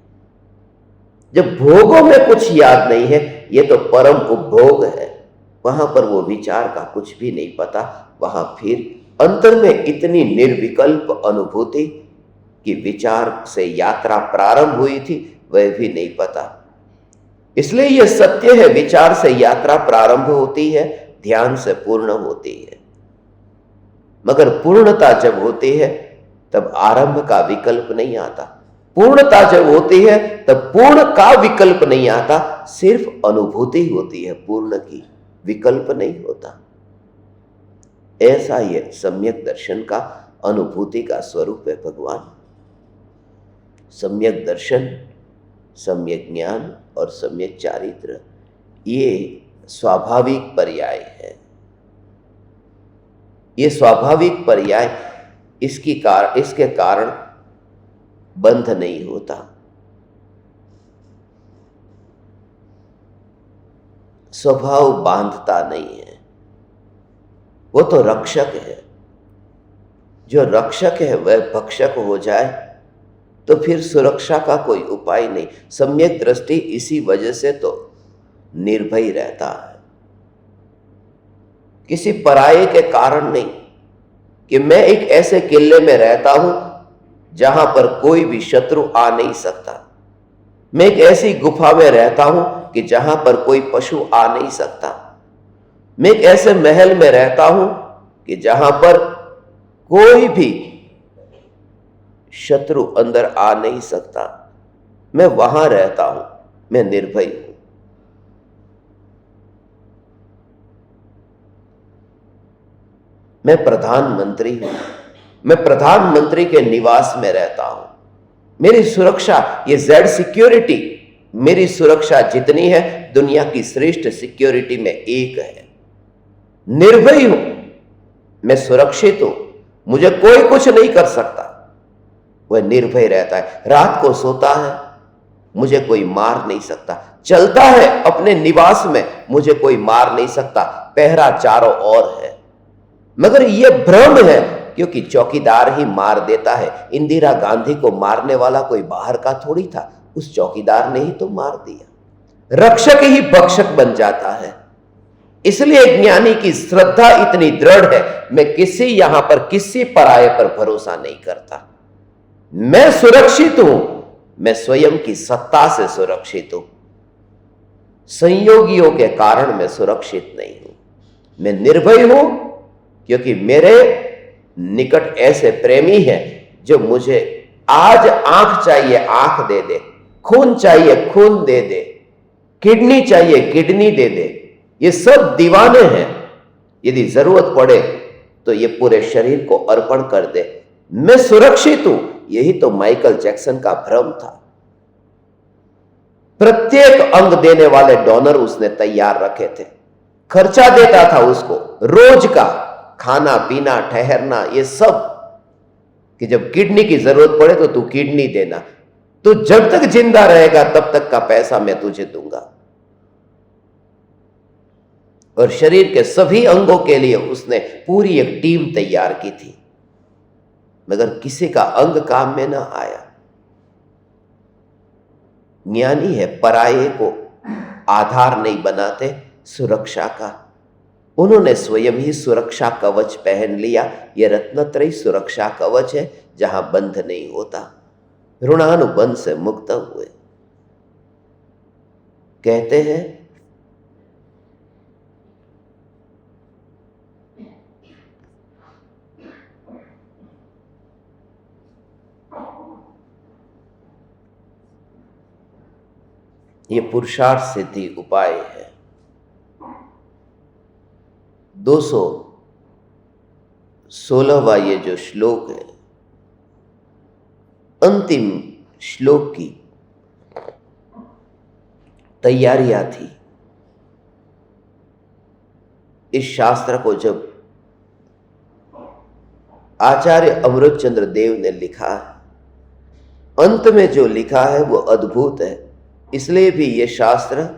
जब भोगों में कुछ याद नहीं है, ये तो परम उपभोग है, वहां पर वो विचार का कुछ भी नहीं पता। वहां फिर अंतर में इतनी निर्विकल्प अनुभूति कि विचार से यात्रा प्रारंभ हुई थी, वह भी नहीं पता। इसलिए यह सत्य है, विचार से यात्रा प्रारंभ होती है, ध्यान से पूर्ण होती है। मगर पूर्णता जब होती है तब आरंभ का विकल्प नहीं आता। पूर्णता जब होती है तब पूर्ण का विकल्प नहीं आता, सिर्फ अनुभूति होती है पूर्ण की, विकल्प नहीं होता। ऐसा यह सम्यक दर्शन का, अनुभूति का स्वरूप है भगवान। सम्यक दर्शन, सम्यक ज्ञान और सम्यक चारित्र, ये स्वाभाविक पर्याय है। ये स्वाभाविक पर्याय इसके कारण बंध नहीं होता। स्वभाव बांधता नहीं है, वो तो रक्षक है। जो रक्षक है वह भक्षक हो जाए तो फिर सुरक्षा का कोई उपाय नहीं। सम्यक दृष्टि इसी वजह से तो निर्भय रहता है, किसी पराये के कारण नहीं, कि मैं एक ऐसे किले में रहता हूं जहां पर कोई भी शत्रु आ नहीं सकता। मैं एक ऐसी गुफा में रहता हूं कि जहां पर कोई पशु आ नहीं सकता। मैं एक ऐसे महल में रहता हूं कि जहां पर कोई भी शत्रु अंदर आ नहीं सकता। मैं वहां रहता हूं, मैं निर्भय हूं। मैं प्रधानमंत्री हूं, मैं प्रधानमंत्री के निवास में रहता हूं। मेरी सुरक्षा, ये जेड सिक्योरिटी, मेरी सुरक्षा जितनी है दुनिया की श्रेष्ठ सिक्योरिटी में एक है। निर्भय हूं, मैं सुरक्षित हूं, मुझे कोई कुछ नहीं कर सकता। वह निर्भय रहता है, रात को सोता है, मुझे कोई मार नहीं सकता। चलता है अपने निवास में, मुझे कोई मार नहीं सकता। पहरा चारों ओर है। मगर यह भ्रम है, क्योंकि चौकीदार ही मार देता है। इंदिरा गांधी को मारने वाला कोई बाहर का थोड़ी था, उस चौकीदार ने ही तो मार दिया। रक्षक ही भक्षक बन जाता है। इसलिए ज्ञानी की श्रद्धा इतनी दृढ़ है, मैं यहां पर किसी पराये पर भरोसा नहीं करता। मैं सुरक्षित हूं, मैं स्वयं की सत्ता से सुरक्षित हूं। संयोगियों के कारण मैं सुरक्षित नहीं हूं। मैं निर्भय हूं क्योंकि मेरे निकट ऐसे प्रेमी हैं जो मुझे आज आंख चाहिए आंख दे दे, खून चाहिए खून दे दे, किडनी चाहिए किडनी दे दे। ये सब दीवाने हैं। यदि जरूरत पड़े तो ये पूरे शरीर को अर्पण कर दे। मैं सुरक्षित हूं, यही तो माइकल जैक्सन का भ्रम था। प्रत्येक अंग देने वाले डोनर उसने तैयार रखे थे, खर्चा देता था उसको रोज का, खाना पीना ठहरना ये सब, कि जब किडनी की जरूरत पड़े तो तू किडनी देना, तू जब तक जिंदा रहेगा तब तक का पैसा मैं तुझे दूंगा। और शरीर के सभी अंगों के लिए उसने पूरी एक टीम तैयार की थी, मगर किसी का अंग काम में ना आया। ज्ञानी है, पराये को आधार नहीं बनाते सुरक्षा का। उन्होंने स्वयं ही सुरक्षा कवच पहन लिया। यह रत्नत्रयी सुरक्षा कवच है जहां बंध नहीं होता, ऋणानुबंध से मुक्त हुए। कहते हैं ये पुरुषार्थ सिद्धि उपाय है। 216वां ये जो श्लोक है, अंतिम श्लोक की तैयारियां थी। इस शास्त्र को जब आचार्य अमृतचंद्र देव ने लिखा है, अंत में जो लिखा है वो अद्भुत है। इसलिए भी ये शास्त्र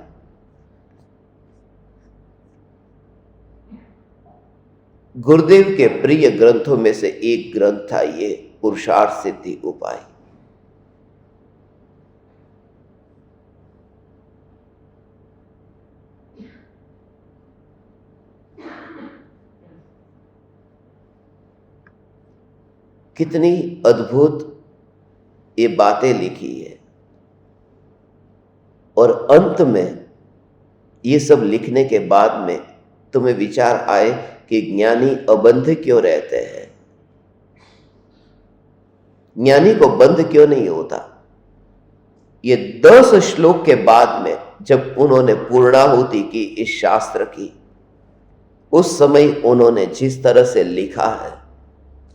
गुरुदेव के प्रिय ग्रंथों में से एक ग्रंथ था, ये पुरुषार्थ सिद्धि उपाय। कितनी अद्भुत ये बातें लिखी है, और अंत में ये सब लिखने के बाद में तुम्हें विचार आए कि ज्ञानी अबंध क्यों रहते हैं, ज्ञानी को बंध क्यों नहीं होता। ये 10 श्लोक के बाद में जब उन्होंने पूर्णाहुति की इस शास्त्र की, उस समय उन्होंने जिस तरह से लिखा है,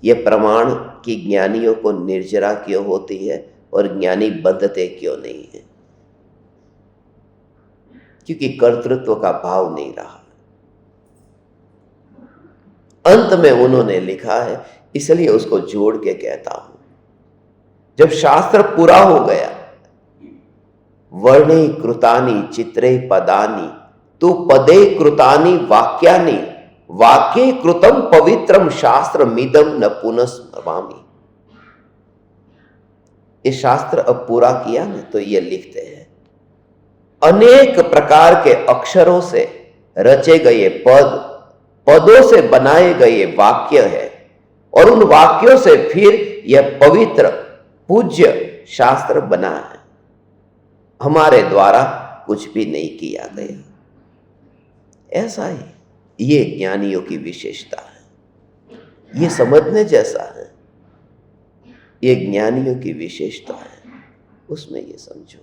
यह प्रमाण कि ज्ञानियों को निर्जरा क्यों होती है और ज्ञानी बंधते क्यों नहीं है, क्योंकि कर्तृत्व का भाव नहीं रहा। अंत में उन्होंने लिखा है, इसलिए उसको जोड़ के कहता हूं। जब शास्त्र पूरा हो गया, वर्णे कृतानि चित्रे पदानि तु पदे कृतानि वाक्यानि वाक्ये कृतम पवित्रम शास्त्र मिदम न पुनस्मरामि। ये शास्त्र अब पूरा किया ना, तो ये लिखते हैं, अनेक प्रकार के अक्षरों से रचे गए पद, पदों से बनाए गए वाक्य है, और उन वाक्यों से फिर यह पवित्र पूज्य शास्त्र बना है। हमारे द्वारा कुछ भी नहीं किया गया। ऐसा ही ये ज्ञानियों की विशेषता है, ये समझने जैसा है, ये ज्ञानियों की विशेषता है, उसमें ये समझो।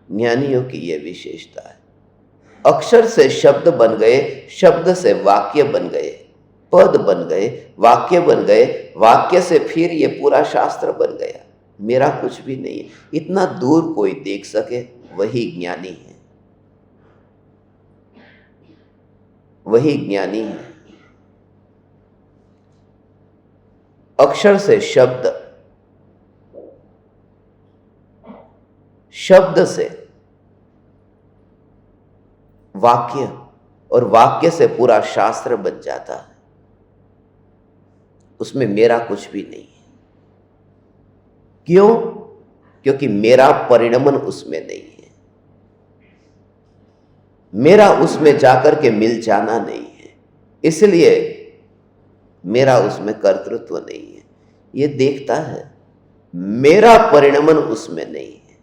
ज्ञानियों की यह विशेषता है। अक्षर से शब्द बन गए, शब्द से वाक्य बन गए, पद बन गए, वाक्य बन गए, वाक्य से फिर ये पूरा शास्त्र बन गया। मेरा कुछ भी नहीं है। इतना दूर कोई देख सके वही ज्ञानी है, वही ज्ञानी है। अक्षर से शब्द, शब्द से वाक्य, और वाक्य से पूरा शास्त्र बन जाता है। उसमें मेरा कुछ भी नहीं है। क्यों? क्योंकि मेरा परिणमन उसमें नहीं है, मेरा उसमें जाकर के मिल जाना नहीं है, इसलिए मेरा उसमें कर्तृत्व नहीं है। ये देखता है मेरा परिणमन उसमें नहीं है,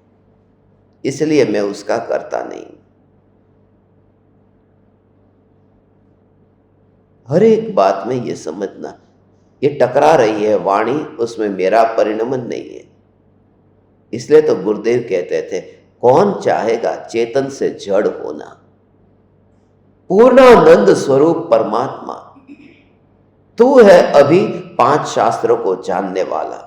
इसलिए मैं उसका करता नहीं। हर एक बात में ये समझना, ये टकरा रही है वाणी, उसमें मेरा परिणमन नहीं है। इसलिए तो गुरुदेव कहते थे, कौन चाहेगा चेतन से जड़ होना। पूर्णानंद स्वरूप परमात्मा तू है अभी 5 शास्त्रों को जानने वाला,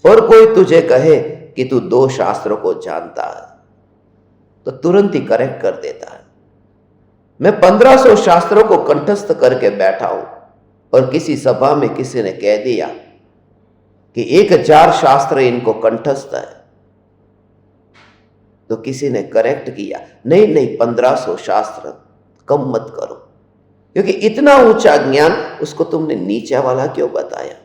और कोई तुझे कहे कि तू 2 शास्त्रों को जानता है तो तुरंत ही करेक्ट कर देता है। मैं 1500 शास्त्रों को कंठस्थ करके बैठा हूं, और किसी सभा में किसी ने कह दिया कि 1000 शास्त्र इनको कंठस्थ है, तो किसी ने करेक्ट किया, नहीं नहीं 1500 शास्त्र, कम मत करो, क्योंकि इतना ऊंचा ज्ञान उसको तुमने नीचा वाला क्यों बताया।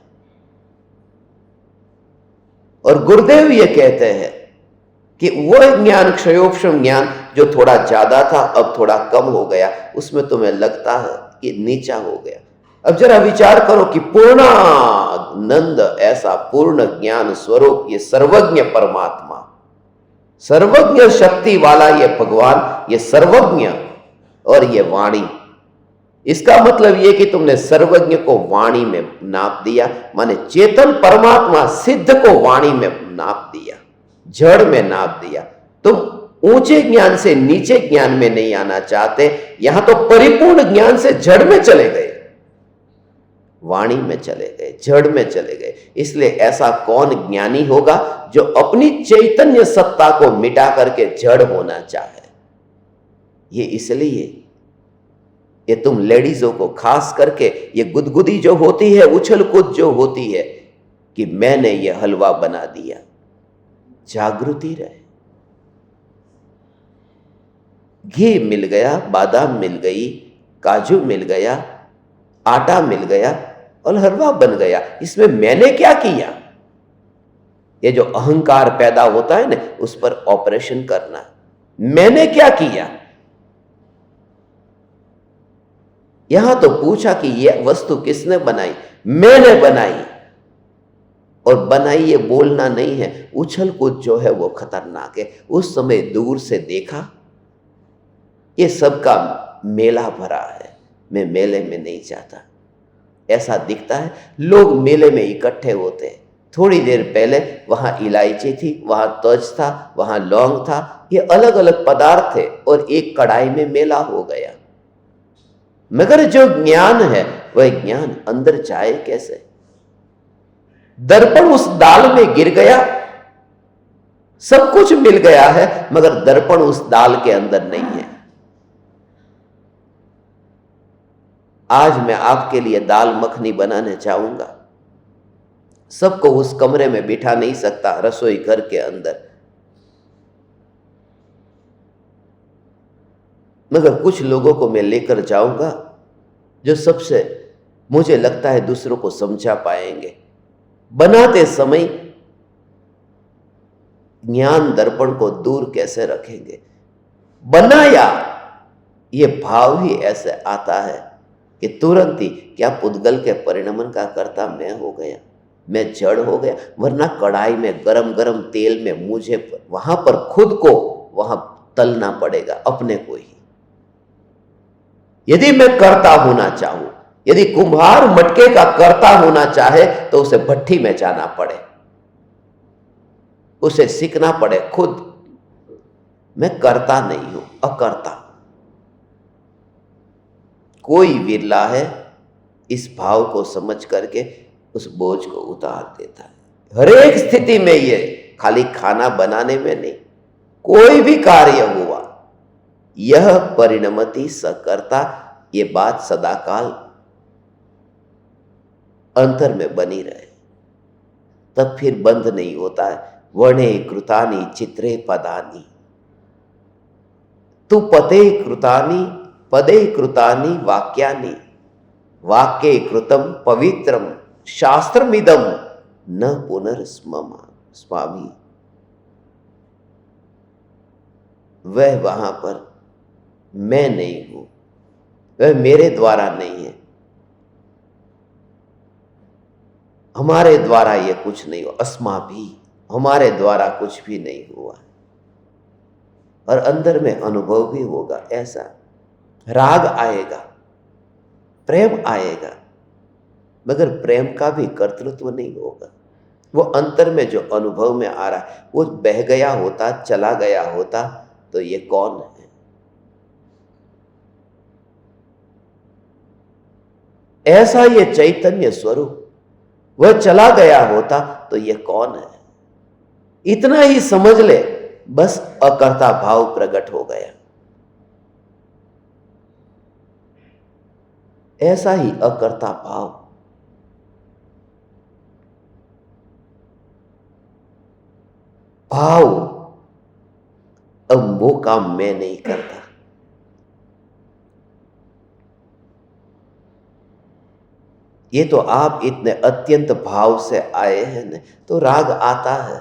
और गुरुदेव ये कहते हैं कि वह ज्ञान, क्षयोपशम ज्ञान जो थोड़ा ज्यादा था अब थोड़ा कम हो गया, उसमें तुम्हें लगता है कि नीचा हो गया। अब जरा विचार करो कि पूर्णानंद, ऐसा पूर्ण ज्ञान स्वरूप, ये सर्वज्ञ परमात्मा, सर्वज्ञ शक्ति वाला ये भगवान, ये सर्वज्ञ और ये वाणी, इसका मतलब ये कि तुमने सर्वज्ञ को वाणी में नाप दिया, माने चेतन परमात्मा सिद्ध को वाणी में नाप दिया, जड़ में नाप दिया। तुम ऊंचे ज्ञान से नीचे ज्ञान में नहीं आना चाहते, यहां तो परिपूर्ण ज्ञान से जड़ में चले गए, वाणी में चले गए, जड़ में चले गए। इसलिए ऐसा कौन ज्ञानी होगा जो अपनी चैतन्य सत्ता को मिटा करके जड़ होना चाहे? ये इसलिए ये तुम लेडीजों को खास करके ये गुदगुदी जो होती है, उछल कूद जो होती है कि मैंने ये हलवा बना दिया, जागृति रहे। घी मिल गया, बादाम मिल गई, काजू मिल गया, आटा मिल गया और हलवा बन गया, इसमें मैंने क्या किया? ये जो अहंकार पैदा होता है ना, उस पर ऑपरेशन करना। मैंने क्या किया? यहां तो पूछा कि यह वस्तु किसने बनाई? मैंने बनाई। और बनाई ये बोलना नहीं है, उछल कूद जो है वो खतरनाक है। उस समय दूर से देखा, ये सबका मेला भरा है, मैं मेले में नहीं जाता। ऐसा दिखता है, लोग मेले में इकट्ठे होते हैं। थोड़ी देर पहले वहां इलायची थी, वहां तज था, वहां लौंग था, ये अलग अलग पदार्थ थे और एक कढ़ाई में मेला हो गया। मगर जो ज्ञान है वह ज्ञान अंदर जाए कैसे? दर्पण उस दाल में गिर गया, सब कुछ मिल गया है, मगर दर्पण उस दाल के अंदर नहीं है। आज मैं आपके लिए दाल मखनी बनाने चाहूंगा। सबको उस कमरे में बिठा नहीं सकता, रसोई घर के अंदर, मगर कुछ लोगों को मैं लेकर जाऊंगा जो सबसे मुझे लगता है दूसरों को समझा पाएंगे। बनाते समय ज्ञान दर्पण को दूर कैसे रखेंगे? बनाया ये भाव ही ऐसे आता है कि तुरंत ही क्या पुद्गल के परिणमन का कर्ता मैं हो गया, मैं जड़ हो गया। वरना कढ़ाई में गरम गरम तेल में मुझे वहां पर खुद को वहां तलना पड़ेगा, अपने को ही। यदि मैं कर्ता होना चाहूं, यदि कुम्हार मटके का कर्ता होना चाहे तो उसे भट्ठी में जाना पड़े, उसे सीखना पड़े खुद। मैं कर्ता नहीं हूं, अकर्ता। कोई विरला है इस भाव को समझ करके उस बोझ को उतार देता है। हर एक स्थिति में, ये खाली खाना बनाने में नहीं, कोई भी कार्य हुआ, यह परिणमति सकर्ता, ये बात सदाकाल अंतर में बनी रहे, तब फिर बंद नहीं होता है। वर्णे कृतानि चित्रे पदानि, तु पते कृतानि पदे कृतानि वाक्यानि, वाक्ये कृतम पवित्रम शास्त्रमिदम न पुनर्स्मरामि। वह वहां पर मैं नहीं हूं, वह मेरे द्वारा नहीं है, हमारे द्वारा ये कुछ नहीं हुआ, अस्माभि, हमारे द्वारा कुछ भी नहीं हुआ। और अंदर में अनुभव भी होगा ऐसा, राग आएगा, प्रेम आएगा, मगर प्रेम का भी कर्तृत्व नहीं होगा। वो अंतर में जो अनुभव में आ रहा है, वो बह गया होता, चला गया होता तो ये कौन है? ऐसा ये चैतन्य स्वरूप, वह चला गया होता तो ये कौन है? इतना ही समझ ले, बस अकर्ता भाव प्रकट हो गया। ऐसा ही अकर्ता भाव, भाव अब वो काम मैं नहीं करता। ये तो आप इतने अत्यंत भाव से आए हैं न, तो राग आता है।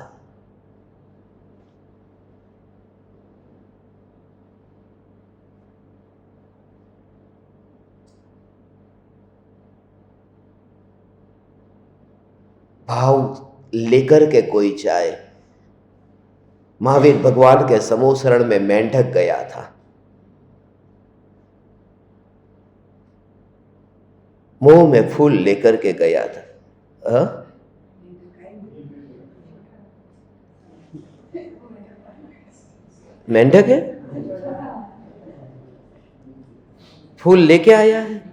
भाव लेकर के कोई जाए। महावीर भगवान के समूह शरण में मेंढक गया था, मुंह में फूल लेकर के गया था। मेंढक है, फूल लेके आया है।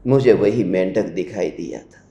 मुझे वही मेंढक दिखाई दिया था।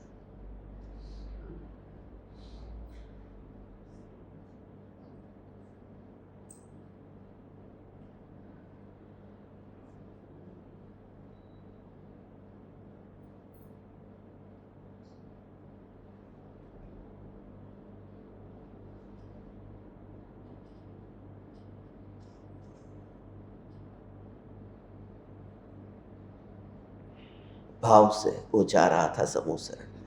भाव से वो जा रहा था समूह शरण में।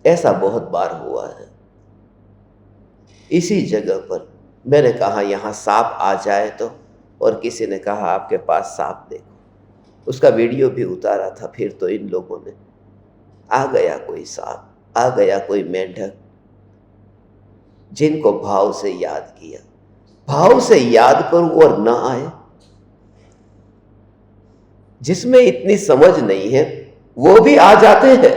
ऐसा बहुत बार हुआ है। इसी जगह पर मैंने कहा यहां सांप आ जाए तो, और किसी ने कहा आपके पास सांप देखो। उसका वीडियो भी उतारा था। फिर तो इन लोगों ने, आ गया कोई सांप, आ गया कोई मेंढक, जिनको भाव से याद किया। भाव से याद करूं और ना आए, जिसमें इतनी समझ नहीं है वो भी आ जाते हैं।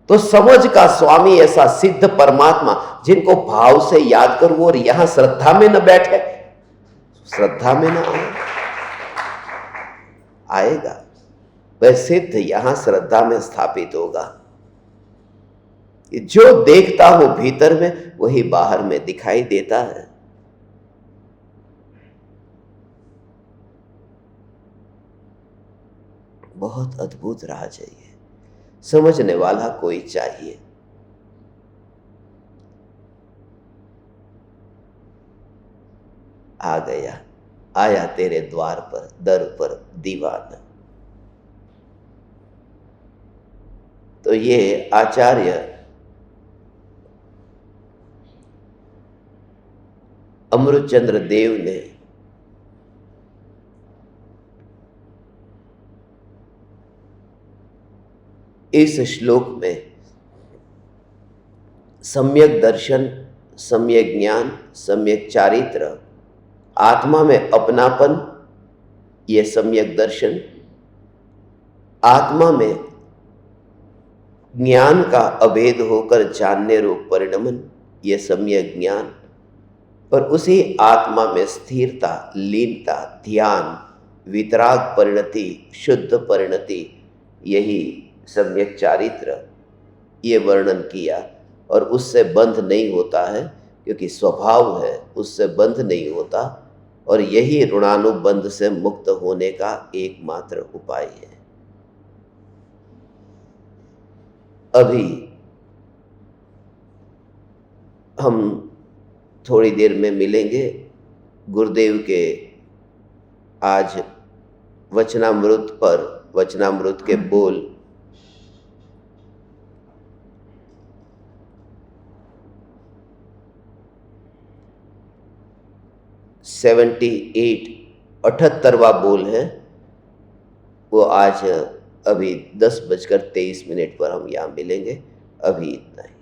तो समझ का स्वामी ऐसा सिद्ध परमात्मा, जिनको भाव से याद करूं और यहां श्रद्धा में न बैठे, श्रद्धा में न आए, आएगा वह सिद्ध यहां श्रद्धा में स्थापित होगा। जो देखता हो भीतर में, वही बाहर में दिखाई देता है। बहुत अद्भुत राज है ये, समझने वाला कोई चाहिए। आ गया, आया तेरे द्वार पर, दर पर दीवाना। तो ये आचार्य अमृतचंद्र देव ने इस श्लोक में सम्यक दर्शन, सम्यक ज्ञान, सम्यक चारित्र, आत्मा में अपनापन, ये सम्यक दर्शन, आत्मा में ज्ञान का अभेद होकर जानने रूप परिणमन, ये सम्यक ज्ञान, और उसी आत्मा में स्थिरता, लीनता, ध्यान, वितराग परिणति, शुद्ध परिणति, यही सम्यक चारित्र, ये वर्णन किया। और उससे बंध नहीं होता है, क्योंकि स्वभाव है, उससे बंध नहीं होता। और यही ऋणानुबंध से मुक्त होने का एकमात्र उपाय है। अभी हम थोड़ी देर में मिलेंगे गुरुदेव के आज वचनामृत पर, वचनामृत के बोल। सेवेंटी 78वां बोल है, वो आज अभी 10:23 पर हम यहाँ मिलेंगे। अभी इतना ही।